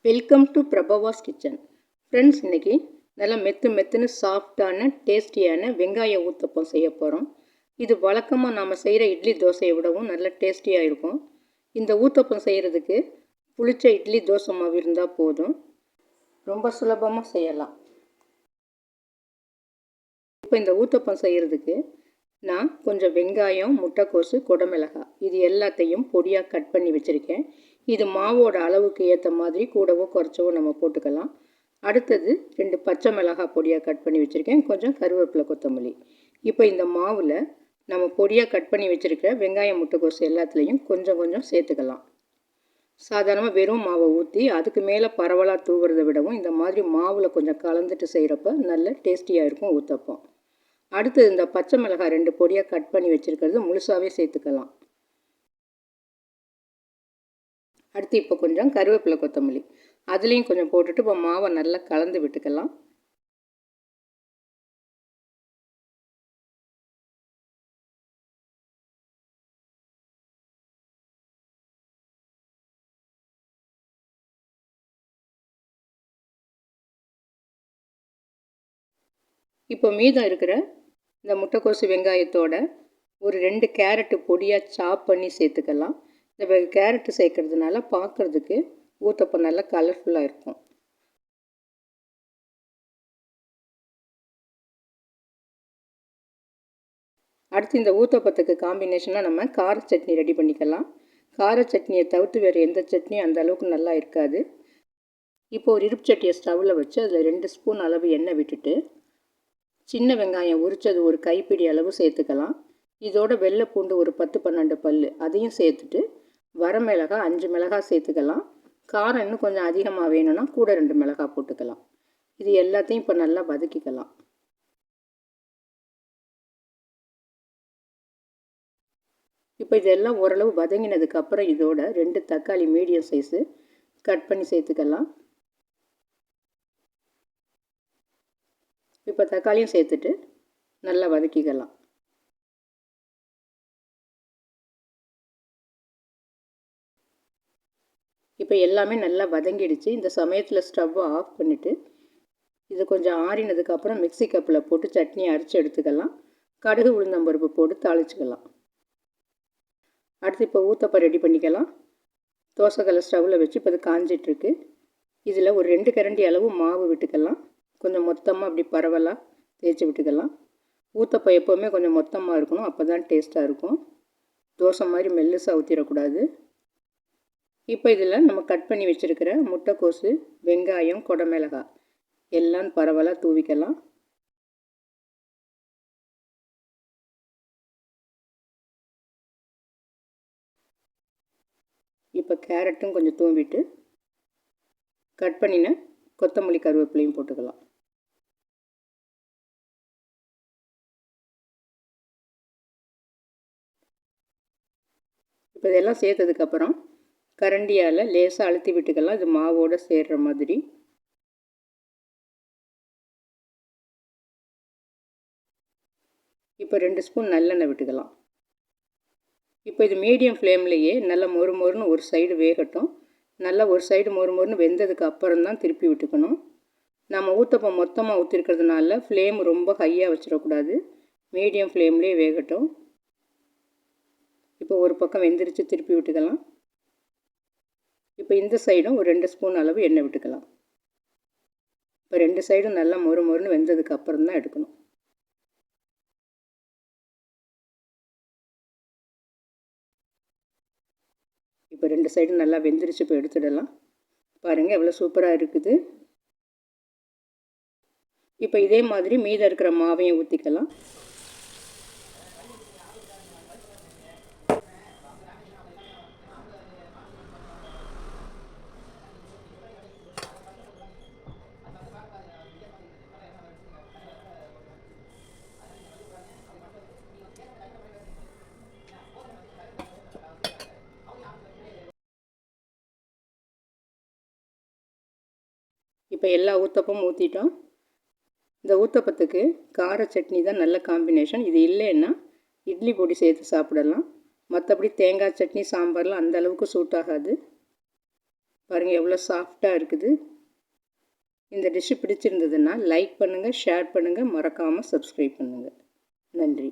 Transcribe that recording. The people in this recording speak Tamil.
Welcome to Prabhavas kitchen. Friends, இன்றைக்கி நல்லா மெத்துன்னு சாஃப்டான டேஸ்டியான வெங்காய ஊத்தப்பம் செய்ய போகிறோம். இது வழக்கமாக நாம் செய்கிற இட்லி தோசையை விடவும் நல்ல டேஸ்டியாக இருக்கும். இந்த ஊத்தப்பம் செய்கிறதுக்கு புளிச்ச இட்லி தோசை மாவு இருந்தால் போதும். ரொம்ப சுலபமாக செய்யலாம். இப்போ இந்த ஊத்தப்பம் செய்கிறதுக்கு நான் கொஞ்சம் வெங்காயம், முட்டைக்கோசு, குடமிளகாய் இது எல்லாத்தையும் பொடியாக கட் பண்ணி வச்சுருக்கேன். இது மாவோட அளவுக்கு ஏற்ற மாதிரி கூடவோ குறைச்சவோ நம்ம போட்டுக்கலாம். அடுத்தது 2 பச்சை மிளகாய் பொடியாக கட் பண்ணி வச்சுருக்கேன். கொஞ்சம் கருவேப்பிலை, கொத்தமல்லி. இப்போ இந்த மாவில் நம்ம பொடியாக கட் பண்ணி வச்சுருக்கிற வெங்காயம், முட்டைக்கோசு எல்லாத்துலேயும் கொஞ்சம் சேர்த்துக்கலாம். சாதாரணமாக வெறும் மாவை ஊற்றி அதுக்கு மேலே பரவலாக தூவுறதை விடவும் இந்த மாதிரி மாவில் கொஞ்சம் கலந்துட்டு செய்கிறப்ப நல்ல டேஸ்டியாக இருக்கும் ஊத்தப்பம். அடுத்தது இந்த பச்சை மிளகாய் 2 பொடியாக கட் பண்ணி வச்சுருக்கிறது முழுசாகவே சேர்த்துக்கலாம். அடுத்து இப்போ கொஞ்சம் கருவேப்பிலை, கொத்தமல்லி அதுலேயும் கொஞ்சம் போட்டுட்டு இப்போ மாவை நல்லா கலந்து விட்டுக்கலாம். இப்போ மீதம் இருக்கிற இந்த முட்டைக்கோசு வெங்காயத்தோட ஒரு 2 கேரட்டு பொடியாக சாப் பண்ணி சேர்த்துக்கலாம். இந்த கேரட்டு சேர்க்கறதுனால பார்க்குறதுக்கு ஊத்தப்பம் நல்லா கலர்ஃபுல்லாக இருக்கும். அடுத்து இந்த ஊத்தப்பத்துக்கு காம்பினேஷனாக நம்ம கார சட்னி ரெடி பண்ணிக்கலாம். கார சட்னியை தவிர்த்து வேறு எந்த சட்னியும் அந்த அளவுக்கு நல்லா இருக்காது. இப்போ ஒரு இருப்பு சட்டியை ஸ்டவ்வில் வச்சு அதில் 2 ஸ்பூன் அளவு எண்ணெய் விட்டுட்டு சின்ன வெங்காயம் உரித்தது ஒரு கைப்பிடி அளவு சேர்த்துக்கலாம். இதோட வெள்ளை பூண்டு ஒரு 10-12 பல் அதையும் சேர்த்துட்டு வரமிளகாய் 5 மிளகாய் சேர்த்துக்கலாம். காரம் இன்னும் கொஞ்சம் அதிகமாக வேணும்னா கூட 2 மிளகாய் போட்டுக்கலாம். இது எல்லாத்தையும் இப்போ நல்லா வதக்கிக்கலாம். இப்போ இதெல்லாம் ஓரளவு வதங்கினதுக்கப்புறம் இதோட 2 தக்காளி மீடியம் சைஸு கட் பண்ணி சேர்த்துக்கலாம். இப்போ தக்காளியும் சேர்த்துட்டு நல்லா வதக்கிக்கலாம். இப்போ எல்லாமே நல்லா வதங்கிடுச்சு. இந்த சமயத்தில் ஸ்டவ்வை ஆஃப் பண்ணிவிட்டு இது கொஞ்சம் ஆறினதுக்கப்புறம் மிக்ஸி கப்பில் போட்டு சட்னி அரைச்சி எடுத்துக்கலாம். கடுகு, உளுந்தம்பருப்பு போட்டு தாளிச்சுக்கலாம். அடுத்து இப்போ ஊத்தப்பம் ரெடி பண்ணிக்கலாம். தோசைக்கல்லை ஸ்டவ்வில் வச்சு இப்போ அது காஞ்சிட்ருக்கு. இதில் ஒரு 2 கரண்டி அளவு மாவு விட்டுக்கலாம். கொஞ்சம் மொத்தமாக அப்படி பரவலாக தேய்ச்சி விட்டுக்கலாம். ஊத்தப்பம் எப்போவுமே கொஞ்சம் மொத்தமாக இருக்கணும், அப்போ தான் டேஸ்ட்டாக இருக்கும். தோசை மாதிரி மெல்லுசாக ஊற்றிடக்கூடாது. இப்போ இதில் நம்ம கட் பண்ணி வச்சுருக்கிற முட்டைக்கோசு, வெங்காயம், குடமிளகாய் எல்லாம் பரவலாக தூவிக்கலாம். இப்போ கேரட்டும் கொஞ்சம் தூவிட்டு கட் பண்ணின கொத்தமல்லி, கருவேப்பிலையும் போட்டுக்கலாம். இப்போ இதெல்லாம் சேர்த்ததுக்கப்புறம் கரண்டியால் லேசாக அழுத்தி விட்டுக்கலாம். இது மாவோடு சேர்கிற மாதிரி. இப்போ 2 ஸ்பூன் நல்லெண்ணெய் விட்டுக்கலாம். இப்போ இது மீடியம் ஃப்ளேம்லேயே நல்லா மொறுன்னு ஒரு சைடு வேகட்டும். நல்லா ஒரு சைடு மொறுன்னு வெந்ததுக்கு அப்புறம் தான் திருப்பி விட்டுக்கணும். நம்ம ஊத்தப்பம் மொத்தமாக ஊற்றிருக்கிறதுனால ஃப்ளேம் ரொம்ப ஹையாக வச்சிடக்கூடாது. மீடியம் ஃப்ளேம்லேயே வேகட்டும். இப்போ ஒரு பக்கம் வெந்துருச்சு, திருப்பி விட்டுக்கலாம். இப்போ இந்த சைடும் ஒரு 2 ஸ்பூன் அளவு எண்ணெய் விட்டுக்கலாம். இப்போ 2 சைடும் நல்லா மொறுன்னு வெந்ததுக்கு அப்புறம் தான் எடுக்கணும். இப்போ 2 சைடும் நல்லா வெந்துருச்சு. இப்போ எடுத்துடலாம். பாருங்கள் எவ்வளோ சூப்பராக இருக்குது. இப்போ இதே மாதிரி மீதம் இருக்கிற மாவையும் ஊற்றிக்கலாம். இப்போ எல்லா ஊத்தப்பமும் ஊற்றிட்டோம். இந்த ஊத்தப்பத்துக்கு கார சட்னி தான் நல்ல காம்பினேஷன். இது இல்லைன்னா இட்லி பொடி சேர்த்து சாப்பிடலாம். மற்றபடி தேங்காய் சட்னி, சாம்பார்லாம் அந்த அளவுக்கு சூட் ஆகாது. பாருங்கள் எவ்வளோ சாஃப்டாக இருக்குது. இந்த டிஷ்ஷு பிடிச்சிருந்ததுன்னா லைக் பண்ணுங்கள், ஷேர் பண்ணுங்கள், மறக்காமல் சப்ஸ்கிரைப் பண்ணுங்கள். நன்றி.